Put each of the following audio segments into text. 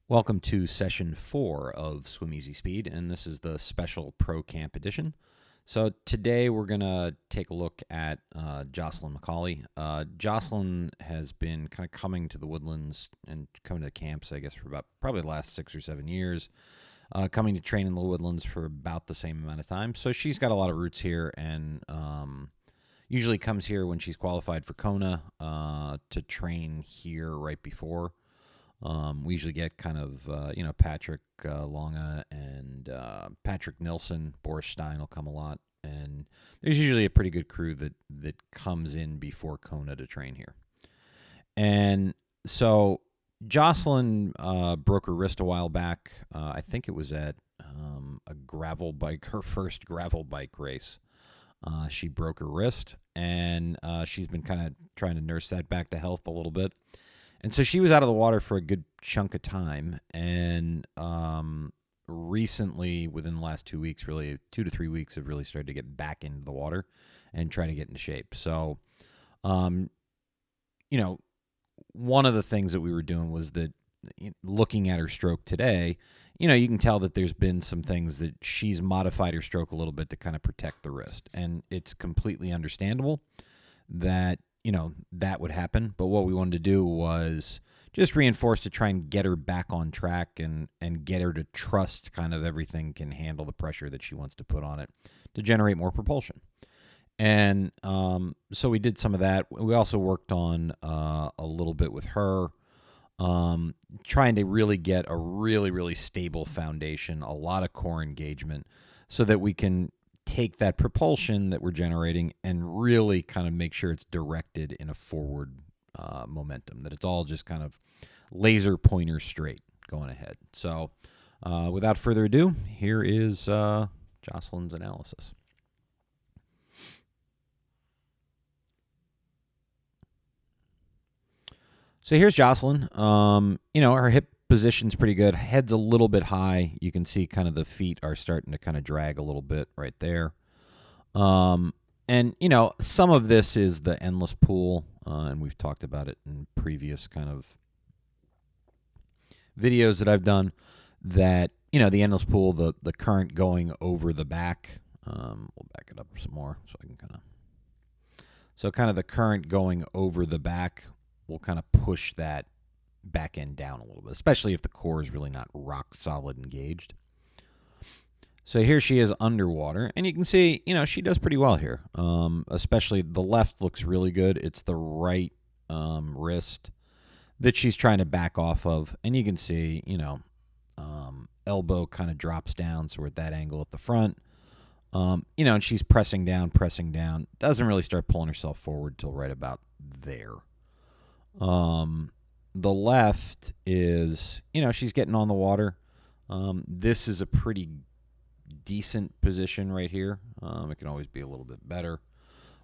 Welcome to session 4 of Swim Easy Speed, and this is the special Pro Camp edition. So today we're going to take a look at Jocelyn Mccauley. Jocelyn has been kind of coming to the woodlands and coming to the camps, I guess, for about probably the last 6 or 7 years, coming to train in the woodlands for about the same amount of time. So she's got a lot of roots here and usually comes here when she's qualified for Kona to train here right before. We usually get kind of, Patrick Longa and Patrick Nilsson. Boris Stein will come a lot. And there's usually a pretty good crew that comes in before Kona to train here. And so Jocelyn broke her wrist a while back. I think it was at a gravel bike, her first gravel bike race. She broke her wrist, and she's been kind of trying to nurse that back to health a little bit. And so she was out of the water for a good chunk of time, and recently, within the last 2 weeks, really 2 to 3 weeks, have really started to get back into the water and try to get into shape. So, one of the things that we were doing was that looking at her stroke today, you can tell that there's been some things that she's modified her stroke a little bit to kind of protect the wrist, and it's completely understandable that that would happen. But what we wanted to do was just reinforce to try and get her back on track and get her to trust kind of everything can handle the pressure that she wants to put on it to generate more propulsion. And so we did some of that. We also worked on a little bit with her, trying to really get a really, really stable foundation, a lot of core engagement, so that we can take that propulsion that we're generating and really kind of make sure it's directed in a forward momentum, that it's all just kind of laser pointer straight going ahead. So without further ado, here is Jocelyn's analysis. So here's Jocelyn. Her hip position's pretty good. Head's a little bit high. You can see kind of the feet are starting to kind of drag a little bit right there. And some of this is the endless pool, and we've talked about it in previous kind of videos that I've done, that, the endless pool, the current going over the back. We'll back it up some more so I can kind of the current going over the back will kind of push that back end down a little bit, especially if the core is really not rock solid engaged. So here she is underwater, and you can see, she does pretty well here. Especially the left looks really good. It's the right wrist that she's trying to back off of, and you can see, elbow kind of drops down, so we're at that angle at the front. And she's pressing down, doesn't really start pulling herself forward till right about there. The left is, she's getting on the water. This is a pretty decent position right here. It can always be a little bit better,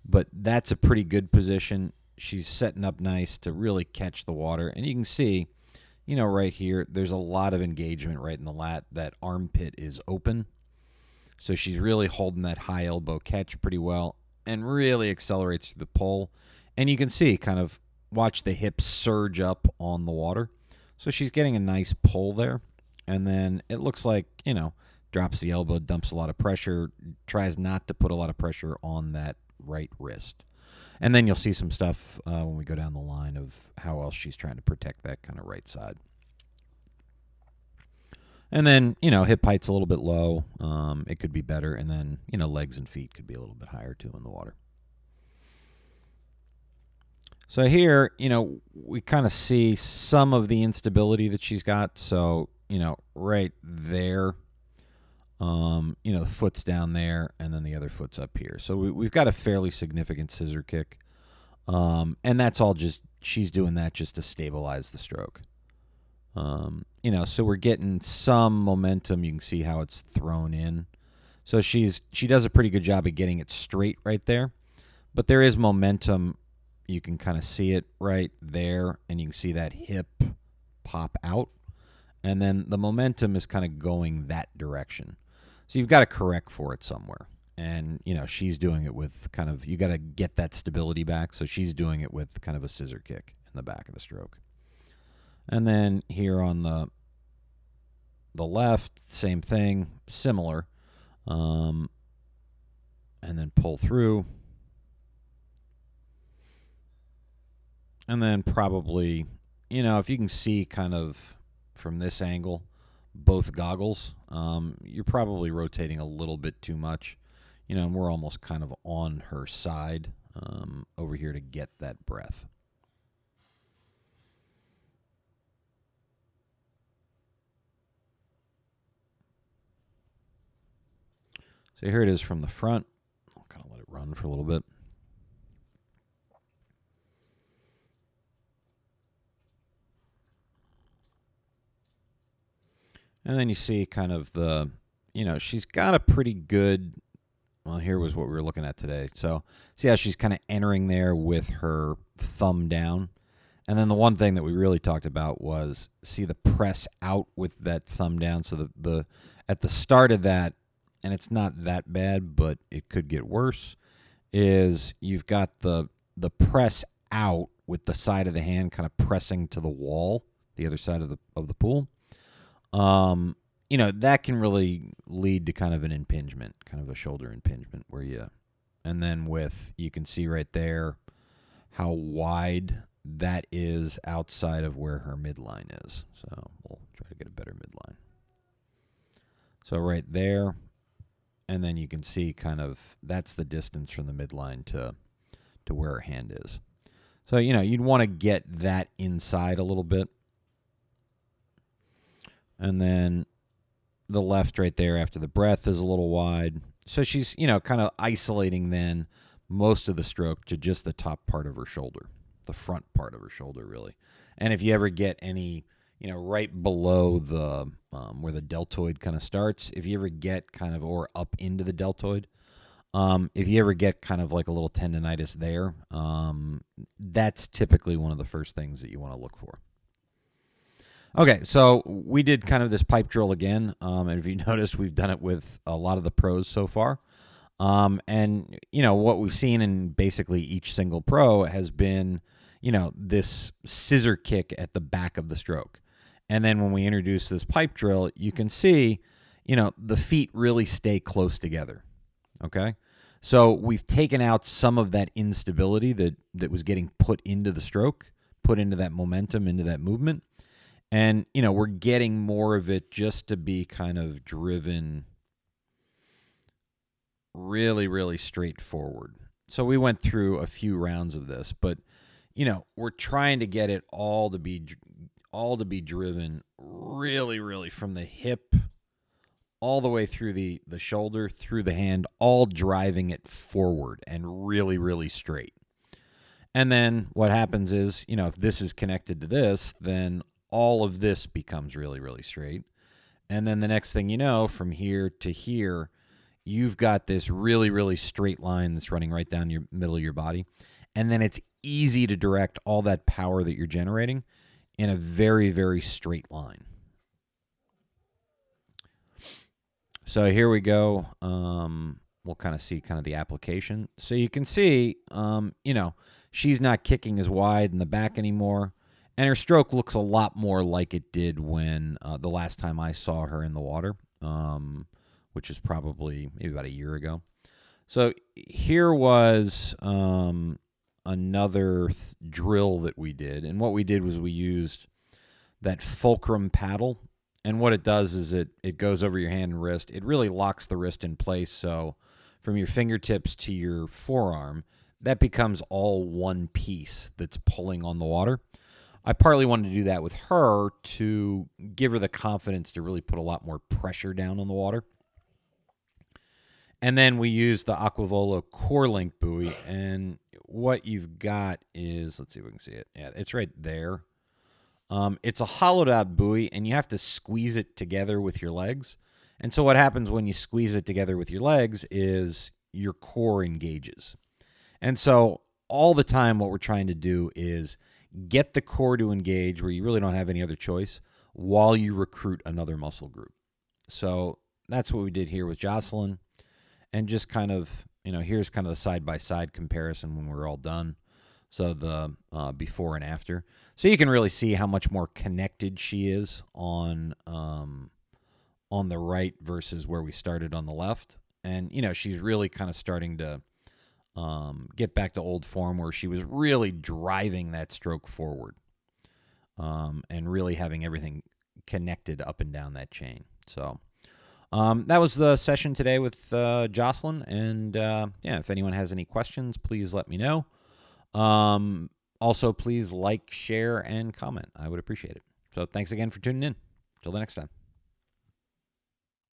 but that's a pretty good position. She's setting up nice to really catch the water. And you can see, right here, there's a lot of engagement right in the lat. That armpit is open. So she's really holding that high elbow catch pretty well and really accelerates through the pull. And you can see kind of, watch the hips surge up on the water. So she's getting a nice pull there. And then it looks like, drops the elbow, dumps a lot of pressure, tries not to put a lot of pressure on that right wrist. And then you'll see some stuff when we go down the line of how else she's trying to protect that kind of right side. And then, hip height's a little bit low. It could be better. And then, legs and feet could be a little bit higher too in the water. So here, we kind of see some of the instability that she's got. So, right there, the foot's down there, and then the other foot's up here. So we've got a fairly significant scissor kick. And that's all just, she's doing that just to stabilize the stroke. So we're getting some momentum. You can see how it's thrown in. So she does a pretty good job of getting it straight right there. But there is momentum. You can kind of see it right there, and you can see that hip pop out. And then the momentum is kind of going that direction. So you've got to correct for it somewhere. And, she's doing it with kind of, you got to get that stability back. So she's doing it with kind of a scissor kick in the back of the stroke. And then here on the The left, same thing, similar. And then pull through. And then probably, if you can see kind of from this angle, both goggles, you're probably rotating a little bit too much. And we're almost kind of on her side over here to get that breath. So here it is from the front. I'll kind of let it run for a little bit. And then you see kind of the, she's got a pretty good, well, here was what we were looking at today. So see how she's kind of entering there with her thumb down. And then the one thing that we really talked about was see the press out with that thumb down. So the at the start of that, and it's not that bad, but it could get worse, is you've got the press out with the side of the hand kind of pressing to the wall, the other side of the pool. That can really lead to kind of an impingement, kind of a shoulder impingement where and then you can see right there how wide that is outside of where her midline is. So we'll try to get a better midline. So right there, and then you can see kind of that's the distance from the midline to where her hand is. So, you'd want to get that inside a little bit. And then the left right there after the breath is a little wide. So she's, kind of isolating then most of the stroke to just the top part of her shoulder, the front part of her shoulder, really. And if you ever get any, right below the where the deltoid kind of starts, if you ever get kind of, or up into the deltoid, if you ever get kind of like a little tendonitis there, that's typically one of the first things that you want to look for. Okay, so we did kind of this pipe drill again, and if you noticed, we've done it with a lot of the pros so far. And, what we've seen in basically each single pro has been, this scissor kick at the back of the stroke. And then when we introduce this pipe drill, you can see, the feet really stay close together, okay? So we've taken out some of that instability that was getting put into the stroke, put into that momentum, into that movement. And, we're getting more of it just to be kind of driven really, really straightforward. So we went through a few rounds of this, but, we're trying to get it all to be driven really, really from the hip all the way through the shoulder, through the hand, all driving it forward and really, really straight. And then what happens is, if this is connected to this, then all of this becomes really, really straight. And then the next thing you know, from here to here, you've got this really, really straight line that's running right down your middle of your body. And then it's easy to direct all that power that you're generating in a very, very straight line. So here we go. We'll kind of see kind of the application. So you can see, she's not kicking as wide in the back anymore. And her stroke looks a lot more like it did when the last time I saw her in the water, which is probably maybe about a year ago. So here was another drill that we did. And what we did was we used that Fulcrum Paddle. And what it does is it goes over your hand and wrist. It really locks the wrist in place. So from your fingertips to your forearm, that becomes all one piece that's pulling on the water. I partly wanted to do that with her to give her the confidence to really put a lot more pressure down on the water. And then we used the Aquavolo core link buoy. And what you've got is, let's see if we can see it. Yeah, it's right there. It's a hollowed out buoy, and you have to squeeze it together with your legs. And so what happens when you squeeze it together with your legs is your core engages. And so all the time what we're trying to do is get the core to engage where you really don't have any other choice while you recruit another muscle group. So that's what we did here with Jocelyn. And just kind of, here's kind of the side-by-side comparison when we're all done. So the before and after. So you can really see how much more connected she is on on the right versus where we started on the left. And, she's really kind of starting to get back to old form where she was really driving that stroke forward and really having everything connected up and down that chain. So that was the session today with Jocelyn. And if anyone has any questions, please let me know. Also, please like, share, and comment. I would appreciate it. So thanks again for tuning in. Till the next time.